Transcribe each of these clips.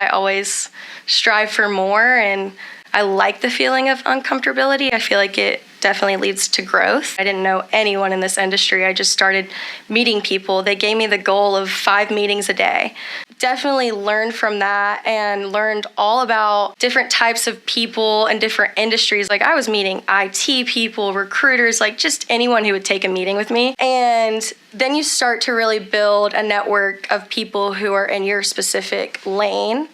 I always strive for more, and I like the feeling of uncomfortability. I feel like it definitely leads to growth. I didn't know anyone in this industry. I just started meeting people. They gave me the goal of 5 meetings a day. Definitely learned from that and learned all about different types of people and different industries. Like I was meeting IT people, recruiters, like just anyone who would take a meeting with me. And then you start to really build a network of people who are in your specific lane.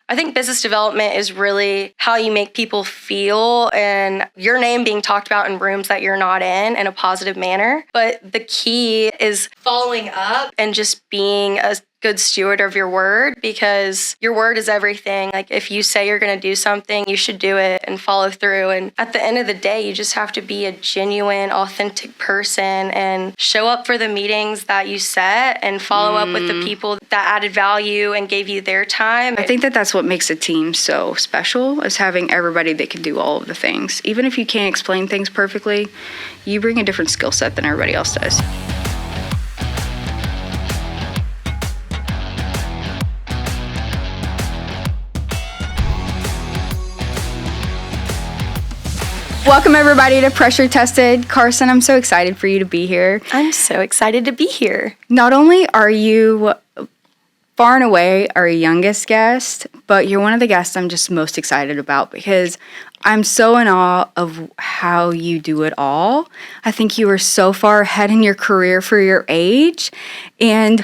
I think business development is really how you make people feel and your name being talked about in rooms that you're not in a positive manner. But the key is following up and just being a good steward of your word, because your word is everything. Like if you say you're going to do something, you should do it and follow through. And at the end of the day, you just have to be a genuine, authentic person and show up for the meetings that you set and follow up with the people that added value and gave you their time. I think that that's what makes a team so special, is having everybody that can do all of the things. Even if you can't explain things perfectly, you bring a different skill set than everybody else does. Welcome everybody to Pressure Tested. Carson, I'm so excited for you to be here. I'm so excited to be here. Not only are you far and away our youngest guest, but you're one of the guests I'm just most excited about because I'm so in awe of how you do it all. I think you are so far ahead in your career for your age. And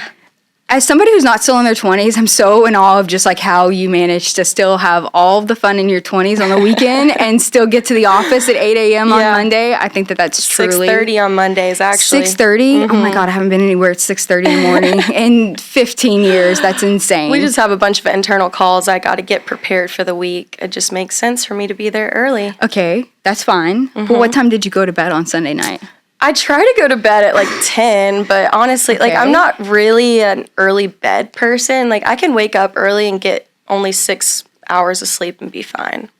as somebody who's not still in their 20s, I'm so in awe of just like how you manage to still have all of the fun in your 20s on the weekend and still get to the office at 8 a.m. on Monday. I think that that's truly... 6:30 on Mondays, actually. 6:30? Oh my God, I haven't been anywhere at 6:30 in the morning in 15 years. That's insane. We just have a bunch of internal calls. I got to get prepared for the week. It just makes sense for me to be there early. Okay, that's fine. But what time did you go to bed on Sunday night? I try to go to bed at like 10, but honestly, like I'm not really an early bed person. Like I can wake up early and get only 6 hours of sleep and be fine.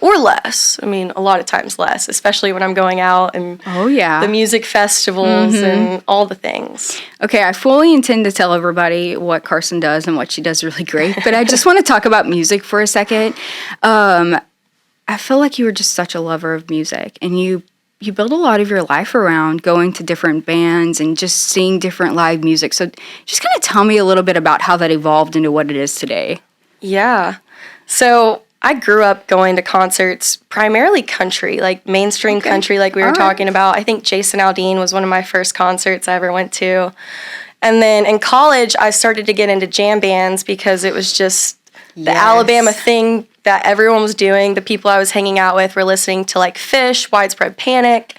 Or less. I mean, a lot of times less, especially when I'm going out and the music festivals and all the things. Okay, I fully intend to tell everybody what Carson does and what she does really great, but I just want to talk about music for a second. I feel like you were just such a lover of music, and you build a lot of your life around going to different bands and just seeing different live music. So just kind of tell me a little bit about how that evolved into what it is today. Yeah. So I grew up going to concerts, primarily country, like mainstream country, like we were talking about. I think Jason Aldean was one of my first concerts I ever went to. And then in college, I started to get into jam bands because it was just the Alabama thing that everyone was doing. The people I was hanging out with were listening to like Fish, Widespread Panic,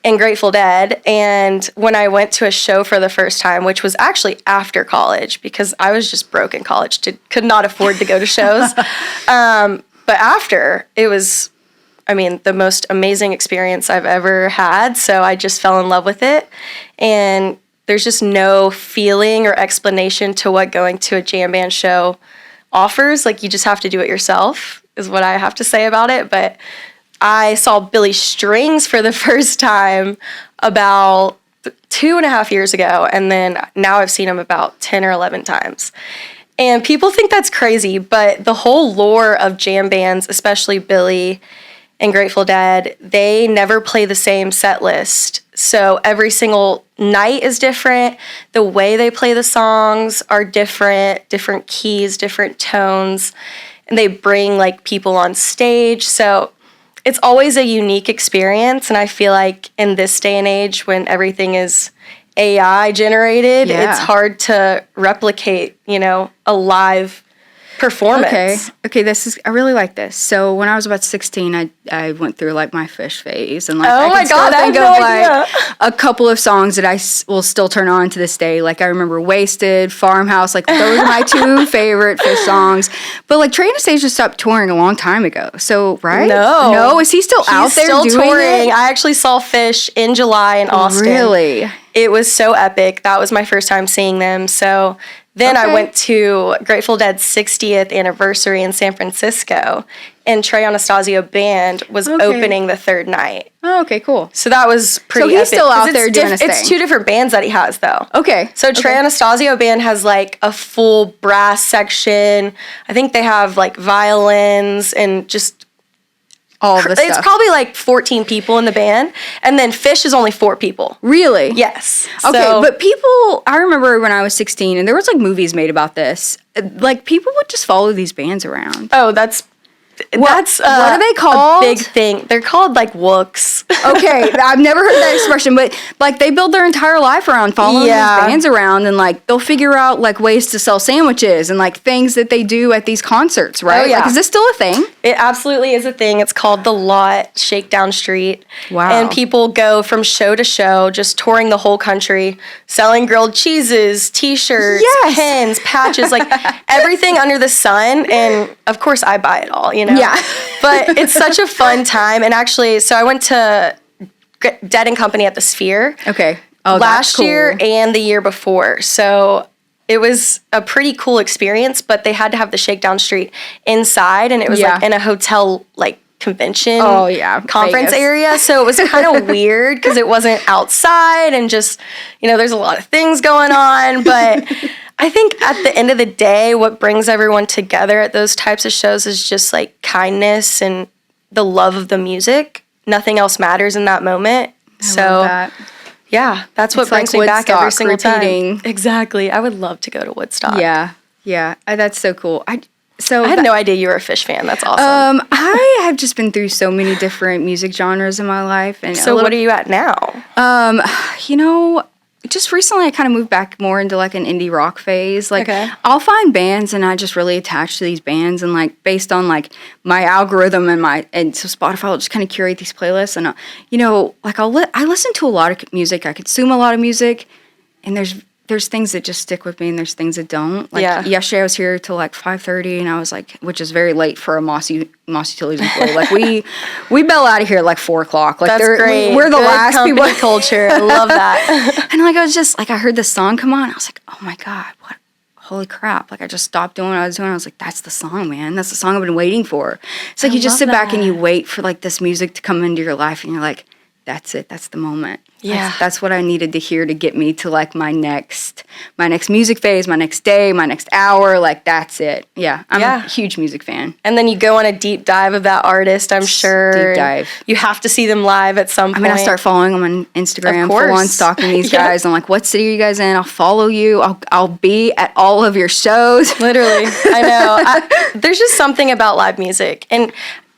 and Grateful Dead. And when I went to a show for the first time, which was actually after college because I was just broke in college, could not afford to go to shows. But after, it was, I mean, the most amazing experience I've ever had. So I just fell in love with it. And there's just no feeling or explanation to what going to a jam band show offers. Like you just have to do it yourself is what I have to say about it. But I saw Billy Strings for the first time about 2.5 years ago, and then now I've seen him about 10 or 11 times. And people think that's crazy, but the whole lore of jam bands, especially Billy and Grateful Dead, they never play the same set list. So every single night is different. The way they play the songs are different keys, different tones, and they bring like people on stage. So it's always a unique experience. And I feel like in this day and age when everything is AI generated, it's hard to replicate, a live performance. Okay, I really like this. So when I was about 16, I went through like my Fish phase, and like I have no idea. A couple of songs that I will still turn on to this day. Like I remember Wasted, Farmhouse, like those are my 2 favorite Fish songs. But like Trey Anastasio stopped touring a long time ago. So no, is he still out there still doing touring? it? I actually saw Fish in July in Austin. Really? It was so epic. That was my first time seeing them. So then I went to Grateful Dead's 60th anniversary in San Francisco, and Trey Anastasio Band was opening the third night. Oh, okay, cool. So that was pretty So he's epic, still out there doing his thing. It's 2 different bands that he has, though. Okay. So Trey Anastasio Band has, like, a full brass section. I think they have, like, violins and just... all the stuff. It's probably, like, 14 people in the band. And then Fish is only 4 people. Really? Yes. Okay, So, but people... I remember when I was 16, and there was, like, movies made about this. Like, people would just follow these bands around. oh, that's what are they called? a big thing. They're called, like, wooks. Okay, I've never heard that expression, but like they build their entire life around following these bands around, and like they'll figure out like ways to sell sandwiches and like things that they do at these concerts, right? Oh, yeah. Like, is this still a thing? It absolutely is a thing. It's called The Lot, Shakedown Street. Wow. And people go from show to show, just touring the whole country, selling grilled cheeses, T-shirts, Yes. pins, patches, like everything under the sun. And of course, I buy it all, you know? Yeah. But it's such a fun time. And actually, so I went to Dead and Company at the Sphere. Okay. Oh, that's last cool. year and the year before. So it was a pretty cool experience, but they had to have the Shakedown Street inside, and it was like in a hotel, like, convention conference Vegas. area. So it was kind of weird because it wasn't outside, and just, you know, there's a lot of things going on. But I think at the end of the day, what brings everyone together at those types of shows is just like kindness and the love of the music. Nothing else matters in that moment. I love that. Yeah, that's what It's brings like me back every Woodstock single repeating. time. Exactly. I would love to go to Woodstock. Yeah. That's so cool. I had no idea you were a Fish fan. That's awesome. I have just been through so many different music genres in my life, and So what are you at now? you know, just recently I kind of moved back more into like an indie rock phase. Like, Okay. I'll find bands and I just really attach to these bands, and like based on like my algorithm and so Spotify will just kind of curate these playlists, and you know, like I listen to a lot of music. I consume a lot of music, and there's things that just stick with me, and there's things that don't. Like yesterday I was here till like 5:30, and I was like, which is very late for a Moss Utilities employee. Like we bail out of here at like 4:00. Like That's great. We're the Good last people. company culture. I love that. And like I was just like, I heard this song come on. I was like, oh my God, what? Holy crap. Like I just stopped doing what I was doing. I was like, that's the song, man. That's the song I've been waiting for. It's like you just sit back and you wait for like this music to come into your life, and you're like, that's it. That's the moment. Yeah. That's what I needed to hear to get me to like my next music phase, my next day, my next hour. Like that's it. Yeah. I'm a huge music fan. And then you go on a deep dive of that artist, I'm sure. Deep dive. You have to see them live at some point. I'm going to start following them on Instagram, Of course. full on stalking these guys. I'm like, what city are you guys in? I'll follow you. I'll be at all of your shows. Literally. I know. There's just something about live music. And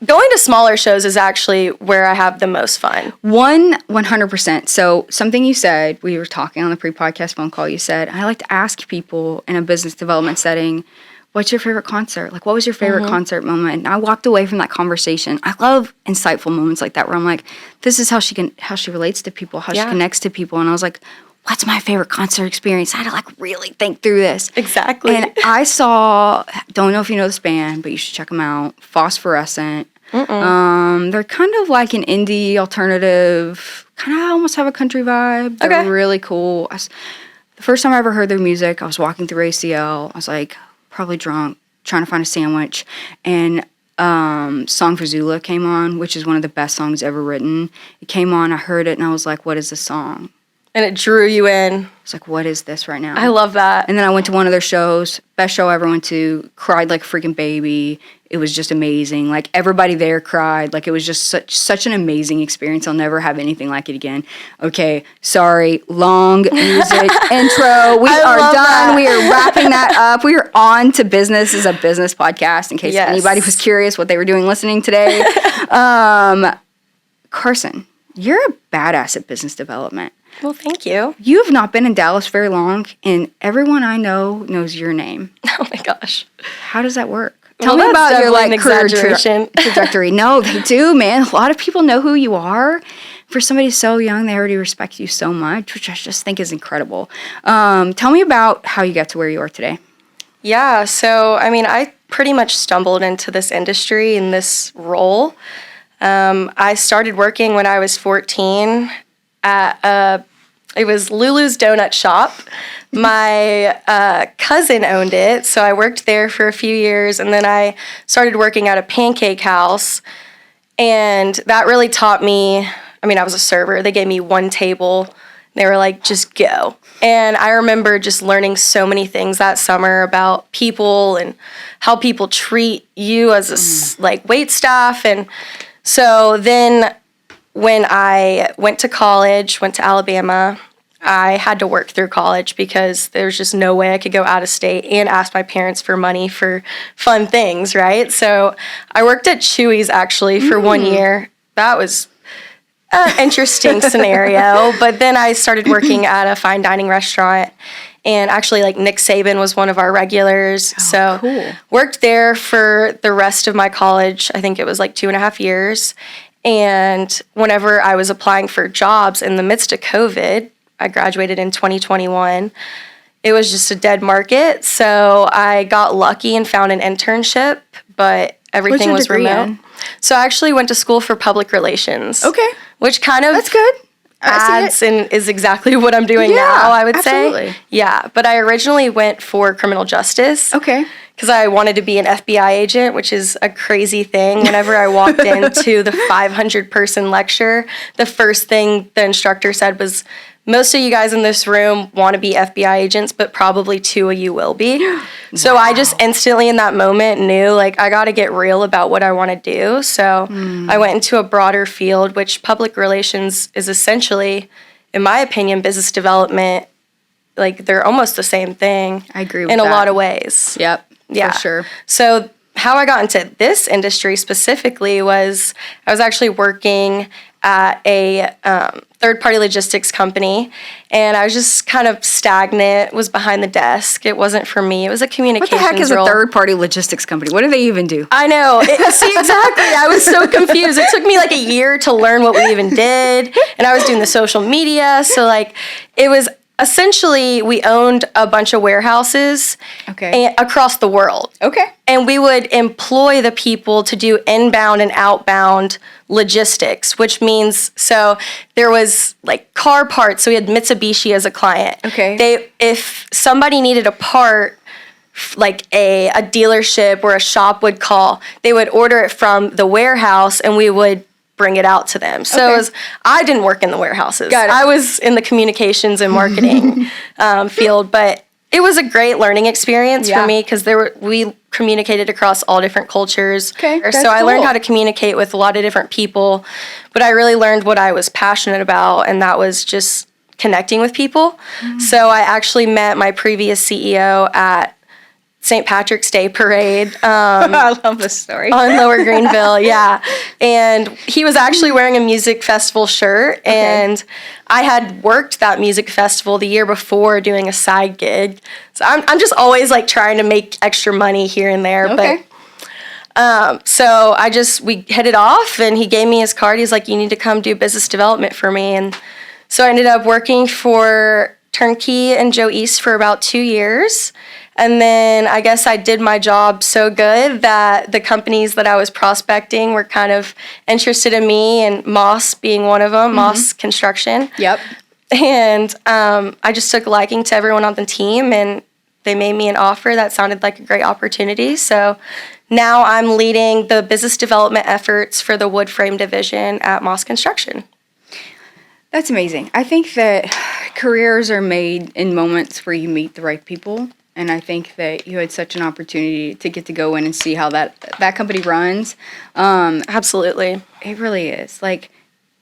going to smaller shows is actually where I have the most fun. 100%. So something you said, we were talking on the pre-podcast phone call, you said, I like to ask people in a business development setting, what's your favorite concert? Like, what was your favorite concert moment? And I walked away from that conversation. I love insightful moments like that where I'm like, this is how she relates to people, how she connects to people. And I was like, what's my favorite concert experience? I had to like really think through this. Exactly. And I don't know if you know this band, but you should check them out. Phosphorescent. They're kind of like an indie alternative, kind of almost have a country vibe. They're really cool. The first time I ever heard their music, I was walking through ACL. I was like probably drunk, trying to find a sandwich, and Song for Zula came on, which is one of the best songs ever written. It came on, I heard it, and I was like, what is this song? And it drew you in. It's like, what is this right now? I love that. And then I went to one of their shows, best show I ever went to, cried like a freaking baby. It was just amazing. Like everybody there cried. Like it was just such an amazing experience. I'll never have anything like it again. Okay, sorry, long music intro. We are done. That. We are wrapping that up. We are on to business. This is a business podcast in case anybody was curious what they were doing listening today. Carson, you're a badass at business development. Well, thank you. You have not been in Dallas very long, and everyone I know knows your name. Oh my gosh. How does that work? Tell me about your like career trajectory. No, they do, man. A lot of people know who you are. For somebody so young, they already respect you so much, which I just think is incredible. Tell me about how you got to where you are today. Yeah, so I mean, I pretty much stumbled into this industry in this role. I started working when I was 14 at a It was Lulu's Donut Shop. My cousin owned it, so I worked there for a few years, and then I started working at a pancake house, and that really taught me. I mean, I was a server. They gave me one table. They were like, just go. And I remember just learning so many things that summer about people and how people treat you as a like wait staff. And so then when I went to college, went to Alabama, I had to work through college because there's just no way I could go out of state and ask my parents for money for fun things, right? So I worked at Chewy's actually for 1 year. That was an interesting scenario. But then I started working at a fine dining restaurant. And actually, like, Nick Saban was one of our regulars. Cool. Worked there for the rest of my college. I think it was like 2.5 years. And whenever I was applying for jobs in the midst of COVID, I graduated in 2021. It was just a dead market. So I got lucky and found an internship, but everything was remote. So I actually went to school for public relations. Okay. Which kind of That's good. adds and is exactly what I'm doing now, I would say. Yeah, but I originally went for criminal justice. Okay. Because I wanted to be an FBI agent, which is a crazy thing. Whenever I walked into the 500-person lecture, the first thing the instructor said was, most of you guys in this room want to be FBI agents, but probably 2 of you will be. So I just instantly in that moment knew, like, I got to get real about what I want to do. So I went into a broader field, which public relations is essentially, in my opinion, business development. Like, they're almost the same thing. I agree with in that. a lot of ways. Yep. Yeah. For sure. So how I got into this industry specifically was I was actually working at a third-party logistics company, and I was just kind of stagnant, was behind the desk. It wasn't for me. It was a communications role. What the heck is a third-party logistics company? What do they even do? I know. See, exactly. I was so confused. It took me like a year to learn what we even did, and I was doing the social media. So, like, it was essentially, we owned a bunch of warehouses across the world. Okay. And we would employ the people to do inbound and outbound logistics, which means, so there was like car parts. So we had Mitsubishi as a client. Okay. If somebody needed a part, like a dealership or a shop would call, they would order it from the warehouse and we would bring it out to them. So I didn't work in the warehouses. I was in the communications and marketing field, but it was a great learning experience for me because we communicated across all different cultures. So I learned how to communicate with a lot of different people, but I really learned what I was passionate about, and that was just connecting with people. So I actually met my previous CEO at St. Patrick's Day Parade. I love this story. On Lower Greenville, yeah. And he was actually wearing a music festival shirt, and I had worked that music festival the year before doing a side gig. So I'm just always like trying to make extra money here and there. But so we hit it off, and he gave me his card. He's like, you need to come do business development for me. And so I ended up working for Turnkey and Joe East for about 2 years. And then I guess I did my job so good that the companies that I was prospecting were kind of interested in me, and Moss being one of them, Moss Construction. Yep. And I just took a liking to everyone on the team, and they made me an offer that sounded like a great opportunity. So now I'm leading the business development efforts for the wood frame division at Moss Construction. That's amazing. I think that careers are made in moments where you meet the right people. And I think that you had such an opportunity to get to go in and see how that company runs. Absolutely. It really is. Like,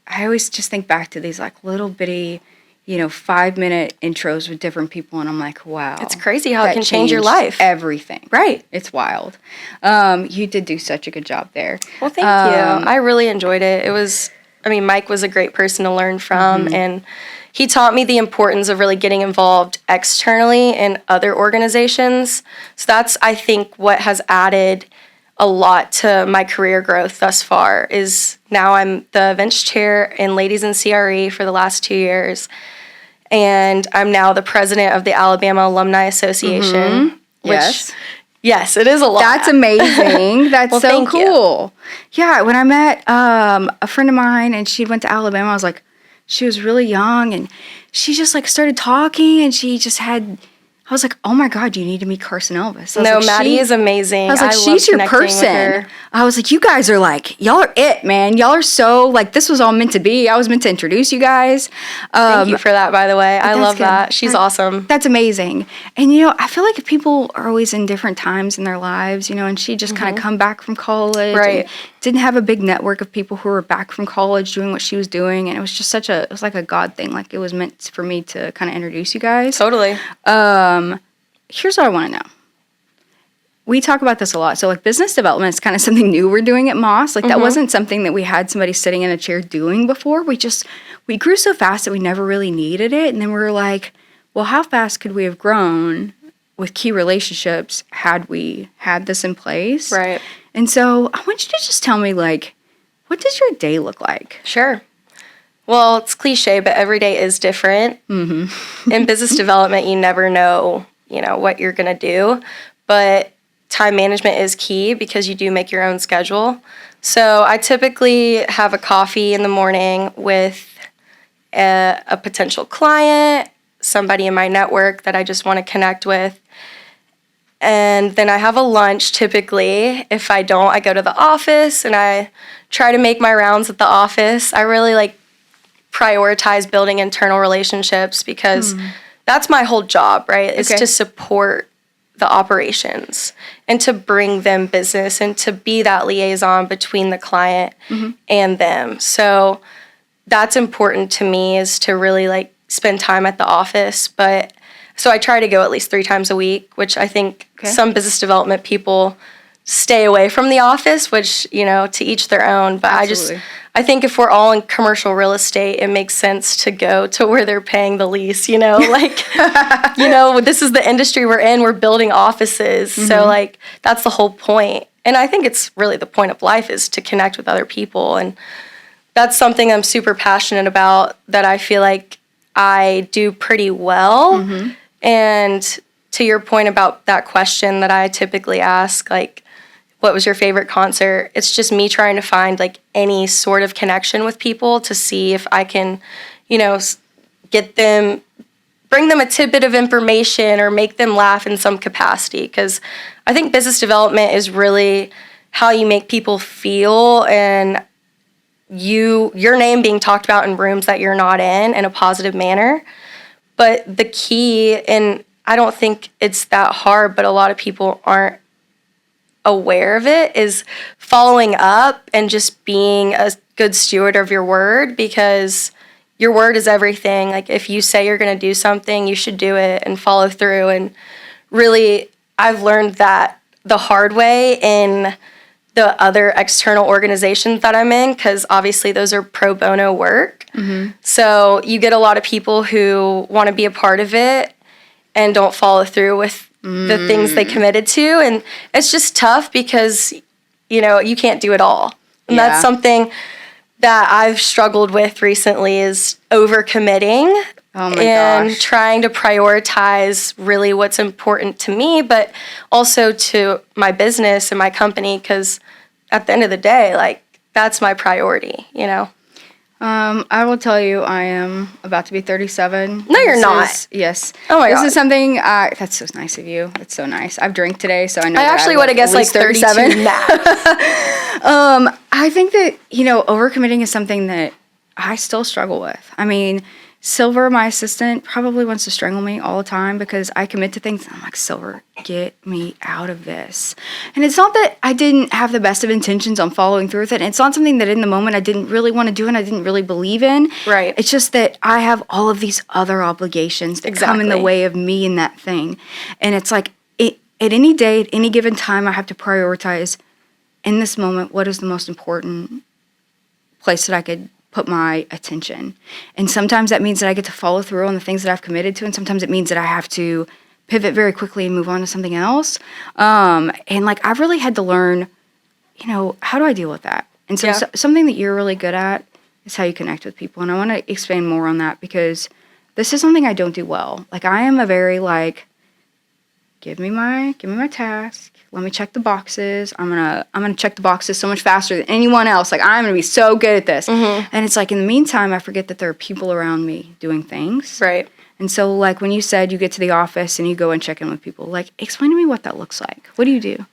I always just think back to these like little bitty, 5-minute intros with different people. And I'm like, wow. It's crazy how it can change your life. Everything. Right. It's wild. You did do such a good job there. Well, thank you. I really enjoyed it. Mike was a great person to learn from, and he taught me the importance of really getting involved externally in other organizations. So that's, I think, what has added a lot to my career growth thus far is now I'm the events chair in Ladies in CRE for the last 2 years. And I'm now the president of the Alabama Alumni Association. Which, yes, it is a lot. That's amazing. That's well, so cool. Yeah, when I met a friend of mine and she went to Alabama, I was like, she was really young, and she just like started talking, and she just had. I was like, oh my God, you need to meet Carson Elvis. No, Maddie is amazing. I was like, she's your person. I was like, you guys are like, y'all are it, man. Y'all are so, like, this was all meant to be. I was meant to introduce you guys. Thank you for that, by the way. I love that. She's awesome. That's amazing. And, you know, I feel like people are always in different times in their lives, you know, and she just kind of come back from college. Right. And didn't have a big network of people who were back from college doing what she was doing. And it was just it was like a God thing. Like, it was meant for me to kind of introduce you guys. Totally. Here's what I want to know. We talk about this a lot. So, like, business development is kind of something new we're doing at Moss. Like, that wasn't something that we had somebody sitting in a chair doing before. We grew so fast that we never really needed it. And then we were like, well, how fast could we have grown with key relationships had we had this in place? Right. And so I want you to just tell me, like, what does your day look like? Sure. Well, it's cliche, but every day is different. Mm-hmm. In business development, you never know, you know, what you're going to do. But time management is key because you do make your own schedule. So I typically have a coffee in the morning with a potential client, somebody in my network that I just want to connect with. And then I have a lunch typically. If I don't, I go to the office and I try to make my rounds at the office. I really prioritize building internal relationships because that's my whole job, right? Is to support the operations and to bring them business and to be that liaison between the client and them. So that's important to me, is to really spend time at the office. But so I try to go at least 3 times a week, which I think some business development people stay away from the office, which, you know, to each their own. But Absolutely. I think if we're all in commercial real estate, it makes sense to go to where they're paying the lease, you know, you know, this is the industry we're in, we're building offices. So that's the whole point. And I think it's really the point of life, is to connect with other people. And that's something I'm super passionate about, that I feel like I do pretty well. And to your point about that question that I typically ask, what was your favorite concert? It's just me trying to find any sort of connection with people to see if I can, you know, bring them a tidbit of information or make them laugh in some capacity. Because I think business development is really how you make people feel, and your name being talked about in rooms that you're not in a positive manner. But the key, and I don't think it's that hard, but a lot of people aren't aware of it, is following up and just being a good steward of your word, because your word is everything. If you say you're going to do something, you should do it and follow through. And really, I've learned that the hard way in the other external organizations that I'm in, because obviously those are pro bono work. So you get a lot of people who want to be a part of it and don't follow through with the things they committed to. And it's just tough because, you know, you can't do it all. And that's something that I've struggled with recently, is overcommitting trying to prioritize really what's important to me, but also to my business and my company, because at the end of the day, that's my priority, you know? I will tell you, I am about to be 37. No, you're not. Yes. Oh my God. This is something, that's so nice of you. That's so nice. I've drank today, so I know I actually would have guessed 32 max. I think that, you know, overcommitting is something that I still struggle with. I mean, Silver, my assistant, probably wants to strangle me all the time because I commit to things and I'm like, Silver, get me out of this. And it's not that I didn't have the best of intentions on following through with it. And it's not something that in the moment I didn't really want to do and I didn't really believe in. Right. It's just that I have all of these other obligations that come in the way of me and that thing. And it's like, at any day, at any given time, I have to prioritize in this moment, what is the most important place that I could put my attention. And sometimes that means that I get to follow through on the things that I've committed to, and sometimes it means that I have to pivot very quickly and move on to something else. And I've really had to learn, you know, how do I deal with that? And so something that you're really good at is how you connect with people. And I want to expand more on that, because this is something I don't do well. I am a very give me my task. let me check the boxes. I'm gonna check the boxes so much faster than anyone else. Like, I'm gonna be so good at this. And it's like, in the meantime, I forget that there are people around me doing things. Right. And so, like, when you said you get to the office and you go and check in with people, like, explain to me what that looks like. What do you do?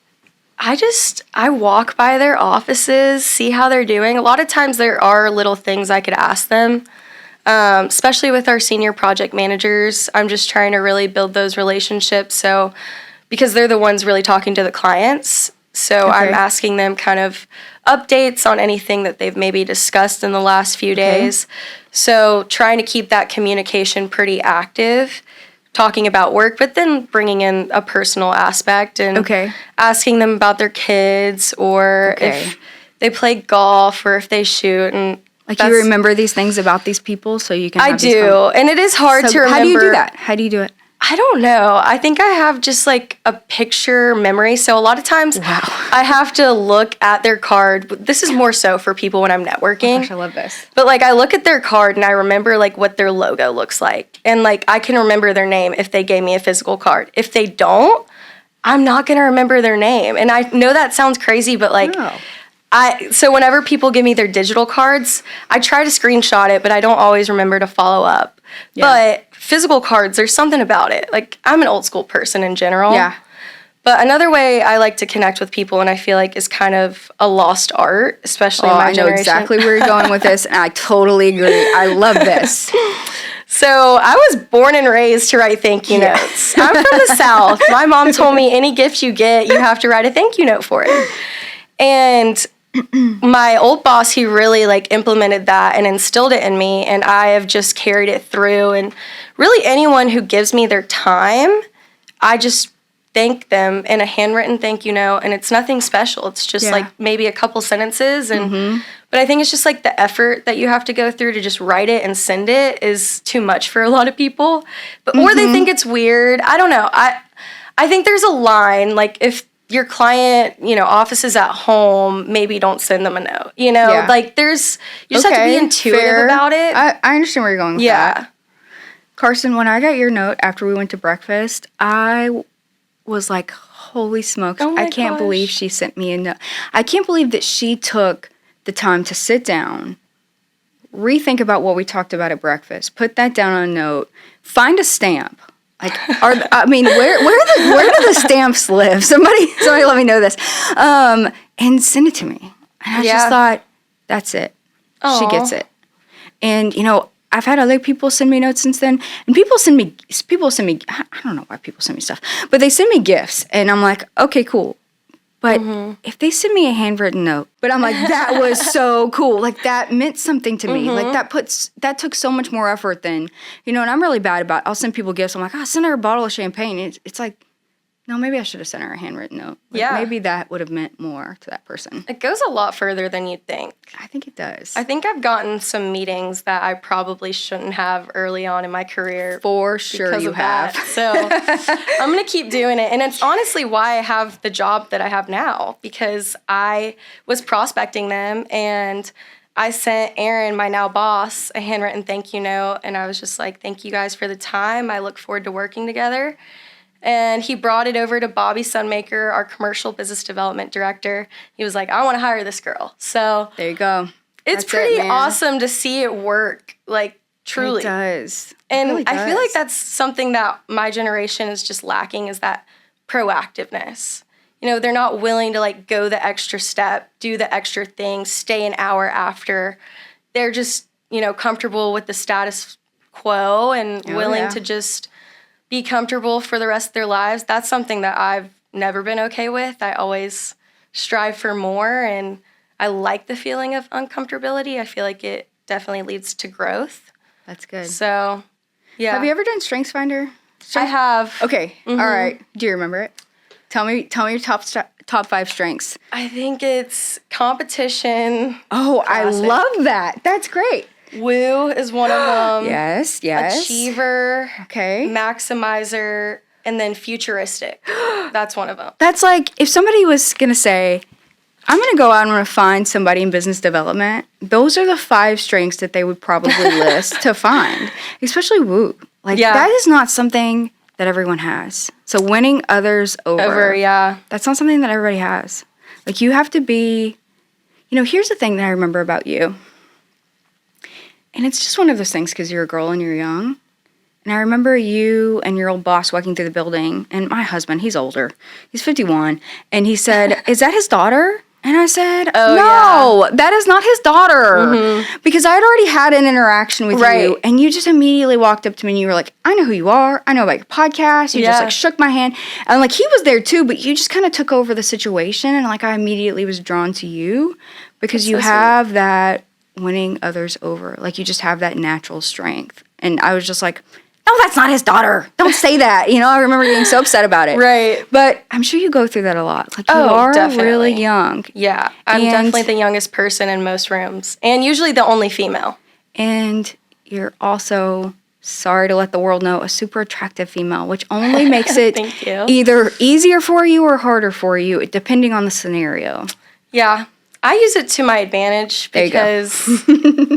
I walk by their offices, see how they're doing. A lot of times there are little things I could ask them, especially with our senior project managers. I'm just trying to really build those relationships. So, because they're the ones really talking to the clients. So I'm asking them kind of updates on anything that they've maybe discussed in the last few days. So trying to keep that communication pretty active, talking about work, but then bringing in a personal aspect and asking them about their kids or if they play golf or if they shoot. And like, you remember these things about these people so you can have I do. And it is hard to remember. How do you do that? How do you do it? I don't know. I think I have just like a picture memory. So a lot of times I have to look at their card. This is more so for people when I'm networking. Oh gosh, I love this. But like, I look at their card and I remember like what their logo looks like. And like, I can remember their name if they gave me a physical card. If they don't, I'm not going to remember their name. And I know that sounds crazy, but like, so whenever people give me their digital cards, I try to screenshot it, but I don't always remember to follow up. But physical cards, there's something about it. Like, I'm an old school person in general. Yeah. But another way I like to connect with people, and I feel like is kind of a lost art, especially in my generation. I know exactly where you're going with this, and I totally agree. I love this. So I was born and raised to write thank you notes. I'm from the South. My mom told me any gift you get, you have to write a thank you note for it. And my old boss, he really like implemented that and instilled it in me, and I have just carried it through. And really, anyone who gives me their time, I just thank them in a handwritten thank you note, and it's nothing special. It's just like maybe a couple sentences, and but I think it's just like the effort that you have to go through to just write it and send it is too much for a lot of people. But or they think it's weird. I don't know. I think there's a line, like if your client, office is at home, maybe don't send them a note, like you just have to be intuitive about it. I understand where you're going with that. Carson, when I got your note after we went to breakfast, I was like, holy smokes, I can't believe she sent me a note. I can't believe that she took the time to sit down, rethink about what we talked about at breakfast, put that down on a note, find a stamp. Like, where do the stamps live? Somebody let me know this. And send it to me. And I just thought, that's it. Aww. She gets it. And, I've had other people send me notes since then. And people send me, I don't know why people send me stuff, but they send me gifts. And I'm like, okay, cool. But if they send me a handwritten note, but I'm like, that was so cool. Like, that meant something to me. Like, that took so much more effort than, and I'm really bad about it. I'll send people gifts. I'm like, send her a bottle of champagne. It's like, no, maybe I should have sent her a handwritten note. Like, maybe that would have meant more to that person. It goes a lot further than you'd think. I think it does. I think I've gotten some meetings that I probably shouldn't have early on in my career. For sure you have. So I'm going to keep doing it. And it's honestly why I have the job that I have now, because I was prospecting them and I sent Aaron, my now boss, a handwritten thank you note. And I was just like, thank you guys for the time. I look forward to working together. And he brought it over to Bobby Sunmaker, our commercial business development director. He was like, I want to hire this girl. So there you go. It's pretty awesome to see it work, like, truly. It does. And really does. I feel like that's something that my generation is just lacking, is that proactiveness. They're not willing to, like, go the extra step, do the extra thing, stay an hour after. They're just, comfortable with the status quo and willing to just be comfortable for the rest of their lives. That's something that I've never been okay with. I always strive for more, and I like the feeling of uncomfortability. I feel like it definitely leads to growth. That's good. So, yeah. Have you ever done StrengthsFinder? I have. Okay. All right. Do you remember it? Tell me your top 5 strengths. I think it's competition. Oh, classic. I love that. That's great. Woo is one of them. Yes. Achiever. Okay. Maximizer. And then futuristic. That's one of them. That's like, if somebody was going to say, I'm going to go out and I'm going to find somebody in business development, those are the 5 strengths that they would probably list to find. Especially woo. Like, that is not something that everyone has. So winning others over. Yeah. That's not something that everybody has. Like, you have to be, here's the thing that I remember about you. And it's just one of those things because you're a girl and you're young. And I remember you and your old boss walking through the building, and my husband, he's older. He's 51. And he said, "Is that his daughter?" And I said, "No, that is not his daughter." Because I had already had an interaction with you, and you just immediately walked up to me and you were like, "I know who you are. I know about your podcast." You just like shook my hand. And like, he was there too, but you just kind of took over the situation. And like, I immediately was drawn to you because you have that winning others over. Like, you just have that natural strength. And I was just like, "No, that's not his daughter. Don't say that." I remember getting so upset about it. Right. But I'm sure you go through that a lot. Like, you are definitely. really young. Yeah. I'm definitely the youngest person in most rooms. And usually the only female. And you're also, sorry to let the world know, a super attractive female, which only makes it either easier for you or harder for you, depending on the scenario. Yeah. I use it to my advantage because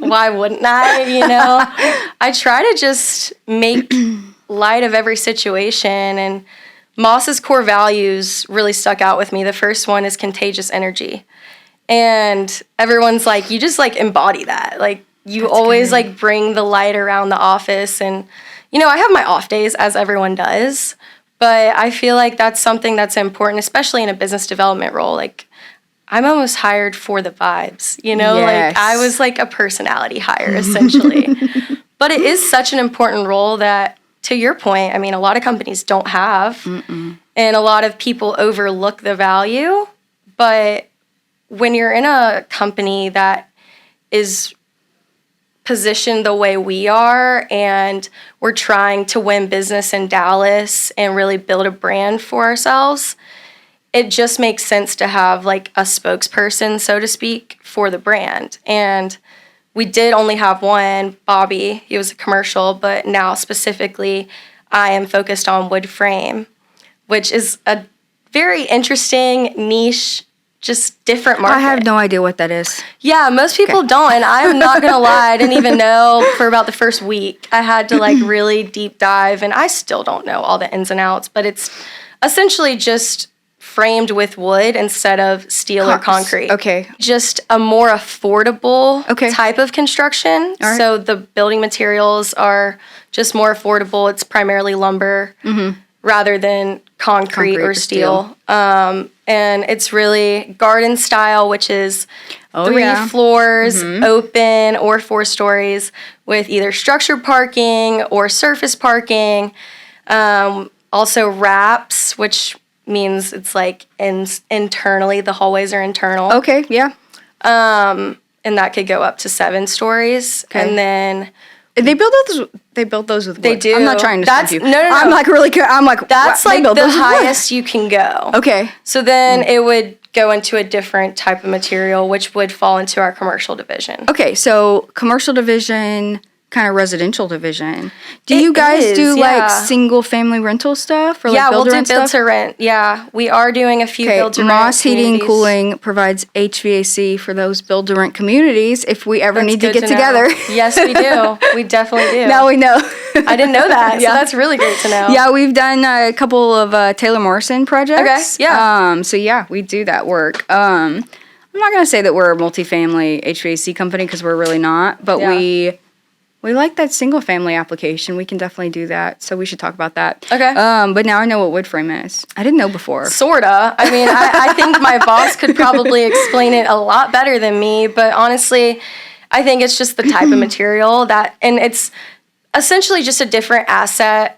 why wouldn't I, I try to just make light of every situation, and Moss's core values really stuck out with me. The first one is contagious energy. And everyone's like, you just like embody that. Like, you always like bring the light around the office, and I have my off days as everyone does, but I feel like that's something that's important, especially in a business development role. Like, I'm almost hired for the vibes, Like, I was like a personality hire, essentially. But it is such an important role that, to your point, I mean, a lot of companies don't have. And a lot of people overlook the value. But when you're in a company that is positioned the way we are, and we're trying to win business in Dallas and really build a brand for ourselves, it just makes sense to have like a spokesperson, so to speak, for the brand. And we did only have one, Bobby. He was a commercial, but now specifically I am focused on wood frame, which is a very interesting niche, just different market. I have no idea what that is. Yeah, most people don't, and I'm not gonna lie, I didn't even know for about the first week. I had to like really deep dive, and I still don't know all the ins and outs, but it's essentially just framed with wood instead of steel or concrete. Okay. Just a more affordable type of construction. Right. So the building materials are just more affordable. It's primarily lumber rather than concrete or steel. And it's really garden style, which is 3 floors, open, or 4 stories with either structured parking or surface parking. Also wraps, which means it's like internally, the hallways are internal. Okay, yeah. And that could go up to 7 stories. Okay. And then they build those. They build those with wood. They do. I'm not trying to stop you. No. I'm like really. I'm like, that's like the highest you can go. Okay. So then it would go into a different type of material, which would fall into our commercial division. Okay, so commercial division, kind of residential division. Do you guys do like single family rental stuff or like we'll do build to rent. Yeah, we are doing a few build to rent. Moss Heating and Cooling provides HVAC for those build to rent communities if we ever need to get together. Yes, we do. We definitely do. Now we know. I didn't know that, so that's really great to know. Yeah, we've done a couple of Taylor Morrison projects. Okay, yeah. So yeah, we do that work. I'm not going to say that we're a multifamily HVAC company because we're really not, but we like that single family application. We can definitely do that. So we should talk about that. Okay. But now I know what wood frame is. I didn't know before. Sorta. I mean, I think my boss could probably explain it a lot better than me. But honestly, I think it's just the type of material and it's essentially just a different asset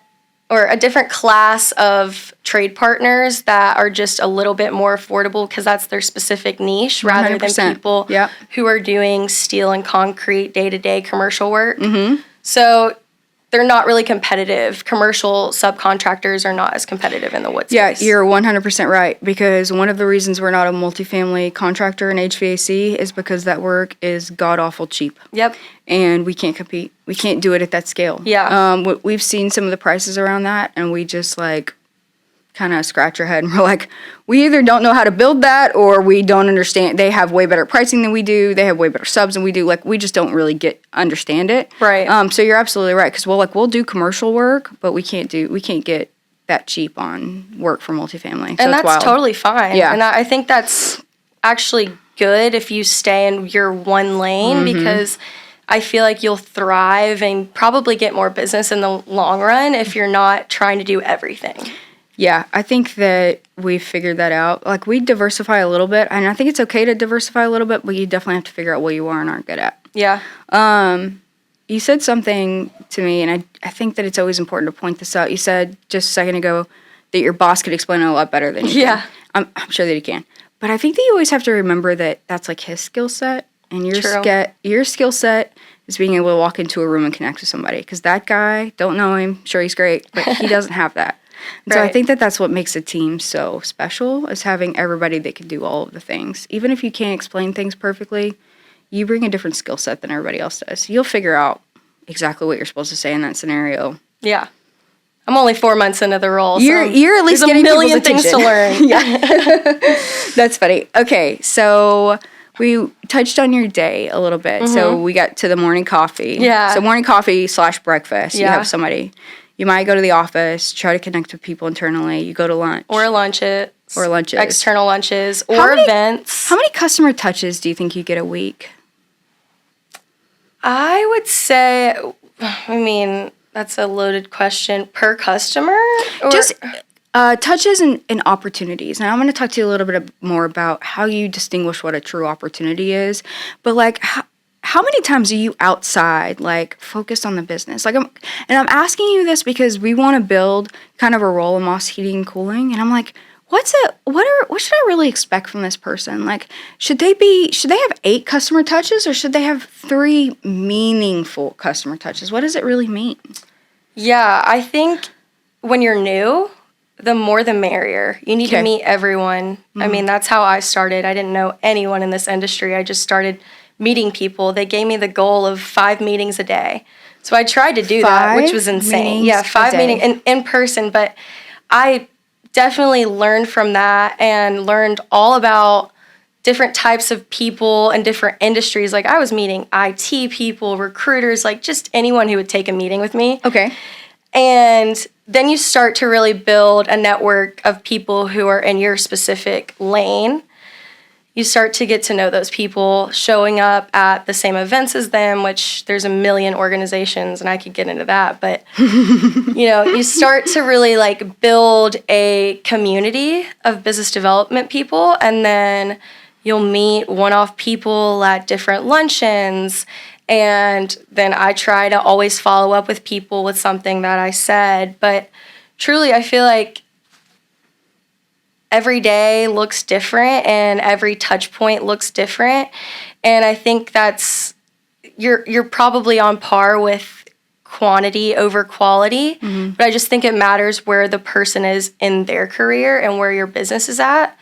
or a different class of trade partners that are just a little bit more affordable because that's their specific niche rather 100%. than people who are doing steel and concrete day-to-day commercial work. Mm-hmm. So they're not really competitive. Commercial subcontractors are not as competitive in the wood space. Yeah, you're 100% right, because one of the reasons we're not a multifamily contractor in HVAC is because that work is god-awful cheap. Yep. And we can't compete. We can't do it at that scale. Yeah. We've seen some of the prices around that, and we just kind kind of scratch our head and we're like, we either don't know how to build that or we don't understand. They have way better pricing than we do. They have way better subs than we do. Like, we just don't really understand it. Right. So you're absolutely right. Because we'll do commercial work, but we can't get that cheap on work for multifamily. So and that's wild. totally fine. Yeah. And I think that's actually good if you stay in your one lane, because I feel like you'll thrive and probably get more business in the long run if you're not trying to do everything. Yeah, I think that we've figured that out. Like, we diversify a little bit, and I think it's okay to diversify a little bit, but you definitely have to figure out what you are and aren't good at. Yeah. You said something to me, and I think that it's always important to point this out. You said just a second ago that your boss could explain it a lot better than you Yeah. can. I'm sure that he can. But I think that you always have to remember that that's like his skill set, and your skill set is being able to walk into a room and connect with somebody. Because that guy, don't know him, sure he's great, but he doesn't have that. And so I think that that's what makes a team so special, is having everybody that can do all of the things. Even if you can't explain things perfectly, you bring a different skill set than everybody else does. You'll figure out exactly what you're supposed to say in that scenario. Yeah. I'm only 4 months into the role. You're at least getting a million people's things to attention. learn. Yeah. That's funny. Okay, so we touched on your day a little bit. So we got to the morning coffee. Yeah. So morning coffee / breakfast. Yeah. You have somebody. You might go to the office, try to connect with people internally. You go to lunch. Or lunches. External lunches. Or events. How many customer touches do you think you get a week? I would say, that's a loaded question. Per customer? Or? Just touches and opportunities. And I'm going to talk to you a little bit more about how you distinguish what a true opportunity is. But, like, how many times are you outside, like, focused on the business? Like, I'm asking you this because we want to build kind of a role in Moss Heating and Cooling. And I'm like, what should I really expect from this person? Like, should they have 8 customer touches, or should they have 3 meaningful customer touches? What does it really mean? Yeah, I think when you're new, the more the merrier. You need to meet everyone. That's how I started. I didn't know anyone in this industry. I just started meeting people. They gave me the goal of 5 meetings a day. So I tried to do that, which was insane. Yeah, 5 meetings in person. But I definitely learned from that and learned all about different types of people and different industries. Like, I was meeting IT people, recruiters, like just anyone who would take a meeting with me. Okay. And then you start to really build a network of people who are in your specific lane. You start to get to know those people, showing up at the same events as them, which there's a million organizations, and I could get into that. But, you start to really, like, build a community of business development people, and then you'll meet one-off people at different luncheons. And then I try to always follow up with people with something that I said. But truly, I feel like every day looks different and every touch point looks different. And I think that's, you're probably on par with quantity over quality. But I just think it matters where the person is in their career and where your business is at.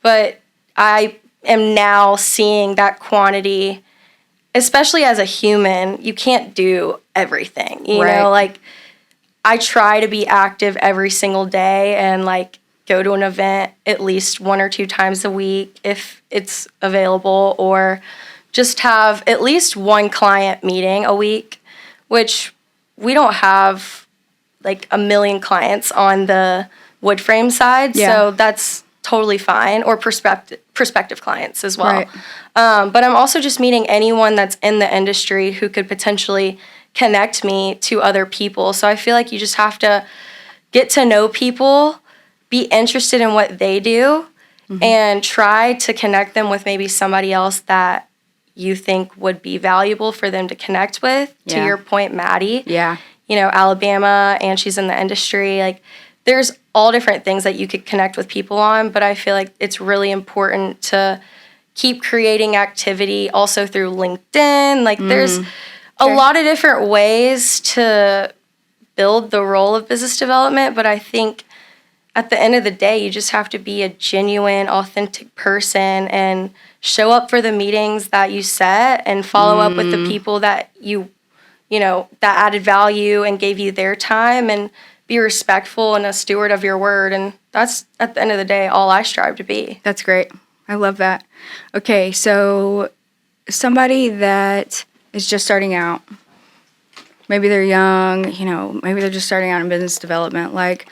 But I am now seeing that quantity, especially as a human, you can't do everything. You know, like, I try to be active every single day and, like, go to an event at least 1 or 2 times a week if it's available, or just have at least 1 client meeting a week, which we don't have, like, a million clients on the wood frame side. Yeah. So that's totally fine, or prospective clients as well. Right. But I'm also just meeting anyone that's in the industry who could potentially connect me to other people. So I feel like you just have to get to know people, be interested in what they do, and try to connect them with maybe somebody else that you think would be valuable for them to connect with. Yeah. To your point, Maddie. Yeah. Alabama, and she's in the industry. Like, there's all different things that you could connect with people on, but I feel like it's really important to keep creating activity also through LinkedIn. Like, there's a lot of different ways to build the role of business development, but I think at the end of the day, you just have to be a genuine, authentic person and show up for the meetings that you set and follow up with the people that that added value and gave you their time, and be respectful and a steward of your word. And that's at the end of the day all I strive to be. That's great. I love that. Okay, so somebody that is just starting out, maybe they're young, maybe they're just starting out in business development. Like,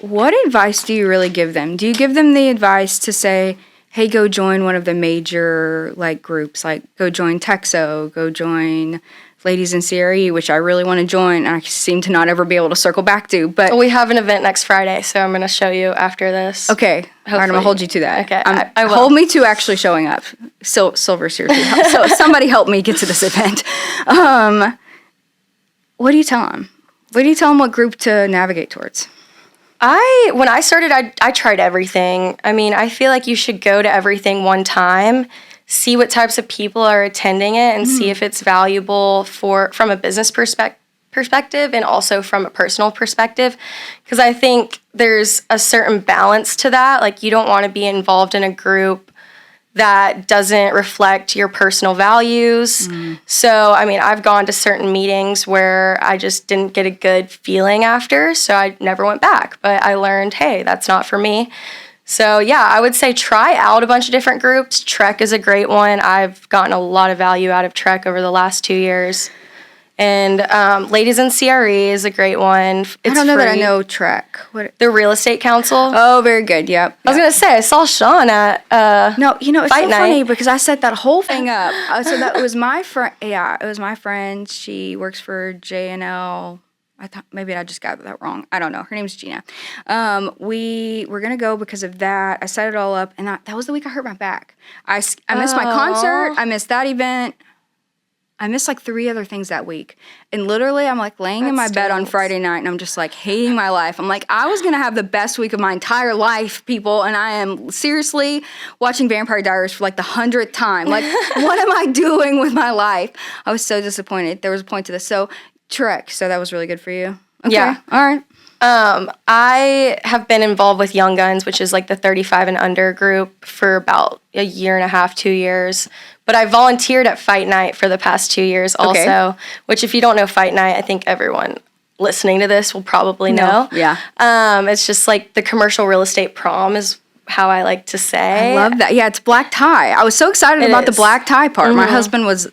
what advice do you really give them? Do you give them the advice to say, hey, go join one of the major groups, like go join Texo, go join Ladies in CRE, which I really want to join, and I seem to not ever be able to circle back to. But we have an event next Friday, so I'm going to show you after this. Okay. All right, I'm going to hold you to that. Okay, I will. Hold me to actually showing up. Silver's here too. So somebody help me get to this event. What do you tell them? What do you tell them what group to navigate towards? When I started, I tried everything. I mean, I feel like you should go to everything one time, see what types of people are attending it, and see if it's valuable from a business perspective and also from a personal perspective. Because I think there's a certain balance to that. Like, you don't want to be involved in a group that doesn't reflect your personal values. So, I mean, I've gone to certain meetings where I just didn't get a good feeling after, so I never went back. But I learned, hey, that's not for me. So, yeah, I would say try out a bunch of different groups. Trek is a great one. I've gotten a lot of value out of Trek over the last 2 years. And Ladies in CRE is a great one. It's I don't know free. that I know Trek. What? The Real Estate Council. Oh, very good. Yep. I was going to say, I saw Sean at No, it's Fight so Night. funny because I set that whole thing up. So that was my friend. Yeah, it was my friend. She works for JNL. I thought maybe I just got that wrong. I don't know. Her name's Gina. We were gonna go because of that. I set it all up, and that was the week I hurt my back. I missed my concert. I missed that event. I missed 3 other things that week. And literally, I'm laying in my bed on Friday night, and I'm just hating my life. I'm I was going to have the best week of my entire life, people, and I am seriously watching Vampire Diaries for the 100th time. What am I doing with my life? I was so disappointed. There was a point to this. So, Trek, so that was really good for you. Okay. Yeah. All right. I have been involved with Young Guns, which is the 35 and under group, for about a year and a half, 2 years. But I volunteered at Fight Night for the past 2 years also, which if you don't know Fight Night, I think everyone listening to this will probably know. Yeah. It's just the commercial real estate prom is how I like to say. I love that. Yeah, it's black tie. I was so excited about the black tie part. My husband was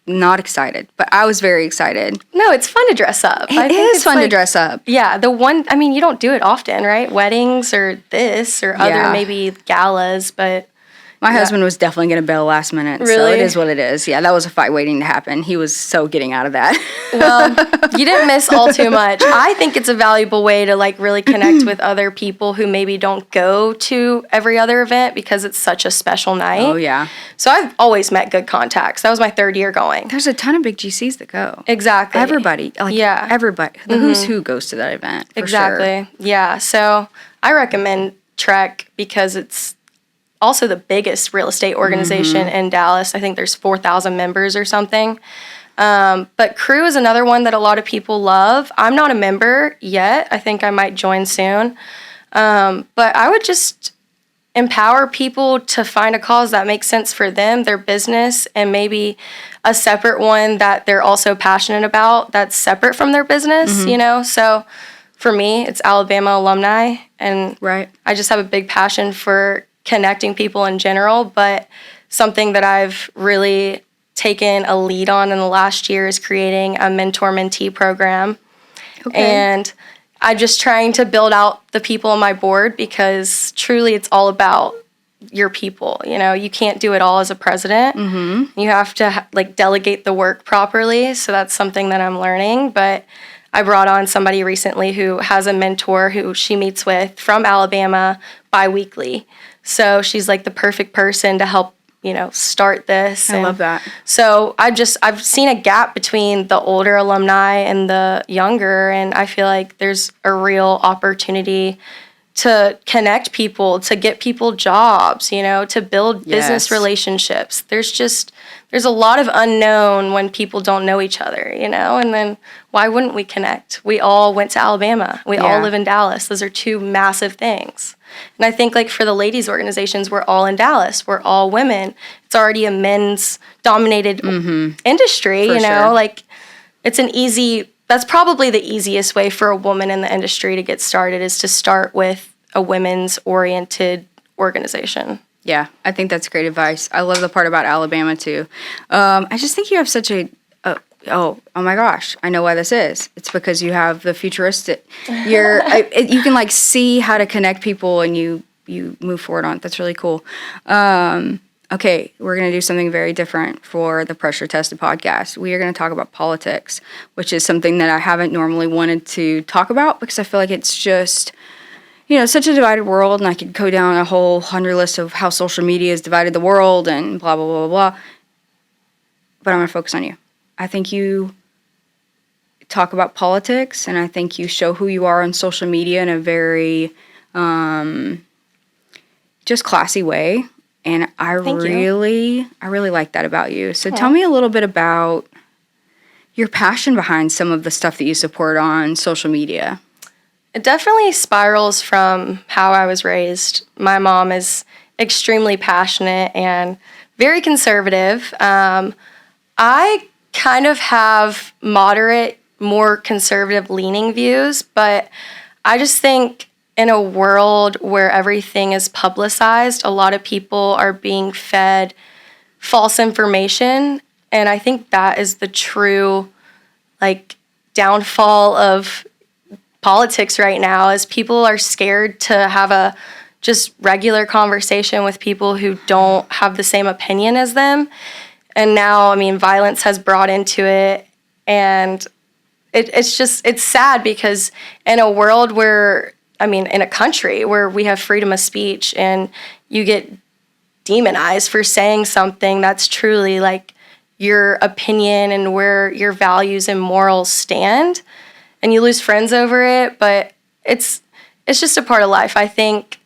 not excited, but I was very excited. No, it's fun to dress up. It is fun to dress up. Yeah, you don't do it often, right? Weddings or this or other maybe galas, but... My husband was definitely going to bail last minute, really? So it is what it is. Yeah, that was a fight waiting to happen. He was so getting out of that. Well, you didn't miss all too much. I think it's a valuable way to really connect with other people who maybe don't go to every other event because it's such a special night. Oh, yeah. So I've always met good contacts. That was my 3rd year going. There's a ton of big GCs that go. Exactly. Everybody. Everybody. The who's who goes to that event. Exactly. Sure. Yeah. So I recommend Trek because it's also the biggest real estate organization in Dallas. I think there's 4,000 members or something. But Crew is another one that a lot of people love. I'm not a member yet. I think I might join soon. But I would just empower people to find a cause that makes sense for them, their business, and maybe a separate one that they're also passionate about that's separate from their business, So for me, it's Alabama Alumni. And I just have a big passion for connecting people in general, but something that I've really taken a lead on in the last year is creating a mentor-mentee program. Okay. And I'm just trying to build out the people on my board because truly it's all about your people. You can't do it all as a president. You have to delegate the work properly. So that's something that I'm learning. But I brought on somebody recently who has a mentor who she meets with from Alabama bi-weekly. So she's the perfect person to help, start this. I love that. So I've seen a gap between the older alumni and the younger, and I feel like there's a real opportunity to connect people, to get people jobs, to build business relationships. There's a lot of unknown when people don't know each other, and then why wouldn't we connect? We all went to Alabama. We all live in Dallas. Those are 2 massive things. And I think for the ladies organizations, we're all in Dallas. We're all women. It's already a men's dominated industry, For sure. That's probably the easiest way for a woman in the industry to get started is to start with a women's oriented organization. Yeah, I think that's great advice. I love the part about Alabama too. I just think you have such oh my gosh, I know why this is. It's because you have the futuristic. You can like see how to connect people, and you move forward on it. That's really cool. Okay, we're going to do something very different for the Pressure Tested podcast. We are going to talk about politics, which is something that I haven't normally wanted to talk about because I feel like it's just, such a divided world, and I could go down a whole 100 list of how social media has divided the world and blah, blah, blah, blah. But I'm going to focus on you. I think you talk about politics, and I think you show who you are on social media in a very just classy way. And I really like that about you. So tell me a little bit about your passion behind some of the stuff that you support on social media. It definitely spirals from how I was raised. My mom is extremely passionate and very conservative. I kind of have moderate, more conservative leaning views, but I just think in a world where everything is publicized, a lot of people are being fed false information, and I think that is the true downfall of politics right now, is people are scared to have a just regular conversation with people who don't have the same opinion as them. And now, violence has brought into it, and it's sad because in a world where, in a country where we have freedom of speech and you get demonized for saying something that's truly your opinion and where your values and morals stand, and you lose friends over it, but it's just a part of life. I think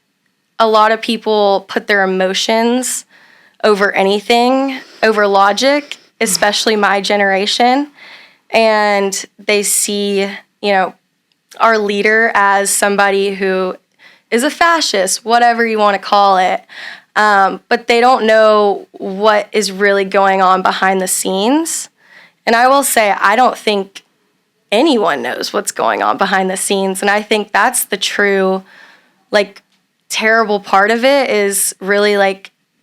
a lot of people put their emotions over anything, over logic, especially my generation, and they see, our leader as somebody who is a fascist, whatever you want to call it, but they don't know what is really going on behind the scenes. And I will say, I don't think anyone knows what's going on behind the scenes, and I think that's the true, terrible part of it, is really,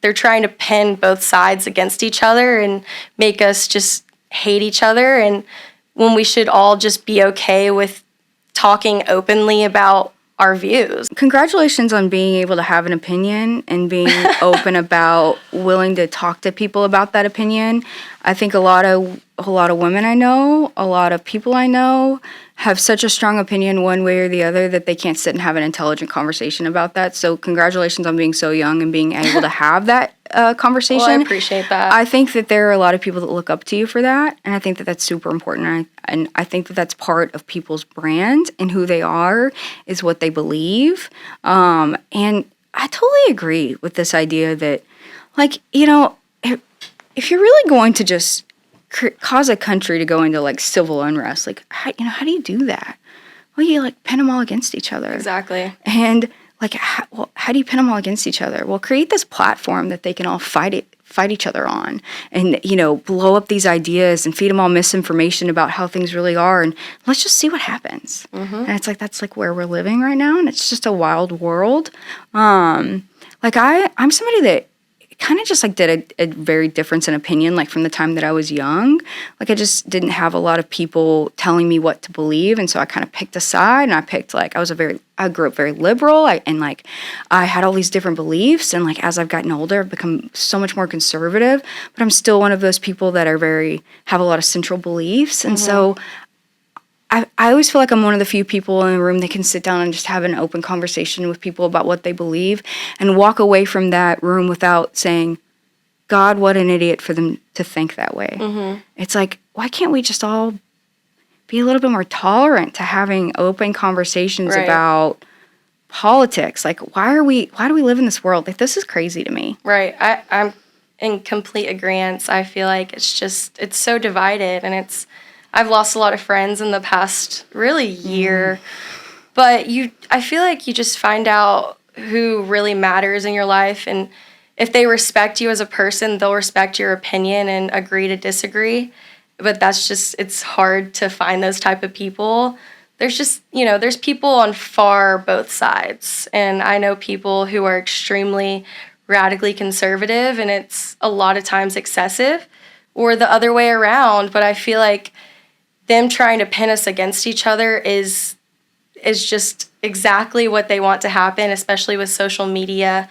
they're trying to pin both sides against each other and make us just hate each other, and when we should all just be okay with talking openly about our views. Congratulations on being able to have an opinion and being open about willing to talk to people about that opinion. I think a lot of women I know, a lot of people I know have such a strong opinion one way or the other that they can't sit and have an intelligent conversation about that. So congratulations on being so young and being able to have that conversation. Well, I appreciate that. I think that there are a lot of people that look up to you for that, and I think that that's super important. And I think that that's part of people's brand and who they are is what they believe. And I totally agree with this idea that, if you're really going to just cause a country to go into civil unrest, how do you do that? Well, you pin them all against each other. Exactly. And how do you pin them all against each other? Well, create this platform that they can all fight each other on, and blow up these ideas and feed them all misinformation about how things really are, and let's just see what happens. Mm-hmm. And it's that's where we're living right now, and it's just a wild world. I'm somebody that kind of just did a very difference in opinion from the time that I was young. I just didn't have a lot of people telling me what to believe, and so I kind of picked a side, and I picked I grew up very liberal, I had all these different beliefs, and as I've gotten older I've become so much more conservative, but I'm still one of those people that have a lot of central beliefs, and so I always feel I'm one of the few people in the room that can sit down and just have an open conversation with people about what they believe and walk away from that room without saying, God, what an idiot for them to think that way. Mm-hmm. It's why can't we just all be a little bit more tolerant to having open conversations about politics? Why do we live in this world? This is crazy to me. Right. I'm in complete agreement. I feel it's so divided, and I've lost a lot of friends in the past really year, but I feel you just find out who really matters in your life, and if they respect you as a person, they'll respect your opinion and agree to disagree. But that's just, it's hard to find those type of people there's just, there's people on far both sides. And I know people who are extremely radically conservative, and it's a lot of times excessive, or the other way around. But I feel like them trying to pin us against each other is just exactly what they want to happen, especially with social media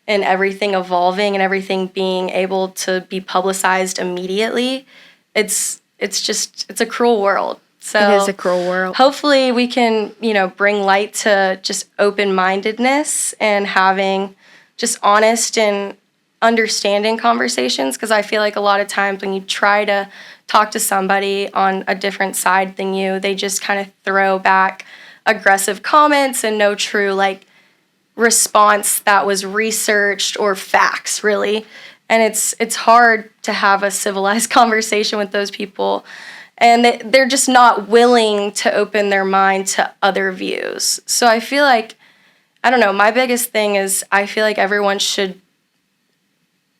and everything evolving and everything being able to be publicized immediately. It's a cruel world. So it is a cruel world. Hopefully we can, bring light to just open-mindedness and having just honest and understanding conversations, because I feel like a lot of times when you try to talk to somebody on a different side than you, they just kind of throw back aggressive comments and no true response that was researched or facts, really. And it's hard to have a civilized conversation with those people, and they're just not willing to open their mind to other views. So I feel like, I don't know, my biggest thing is I feel like everyone should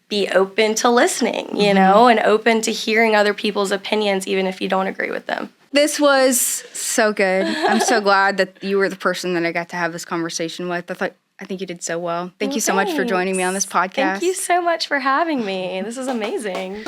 be open to listening, and open to hearing other people's opinions, even if you don't agree with them. This was so good. I'm so glad that you were the person that I got to have this conversation with. I think you did so well. Thank you so much for joining me on this podcast. Thank you so much for having me. This is amazing.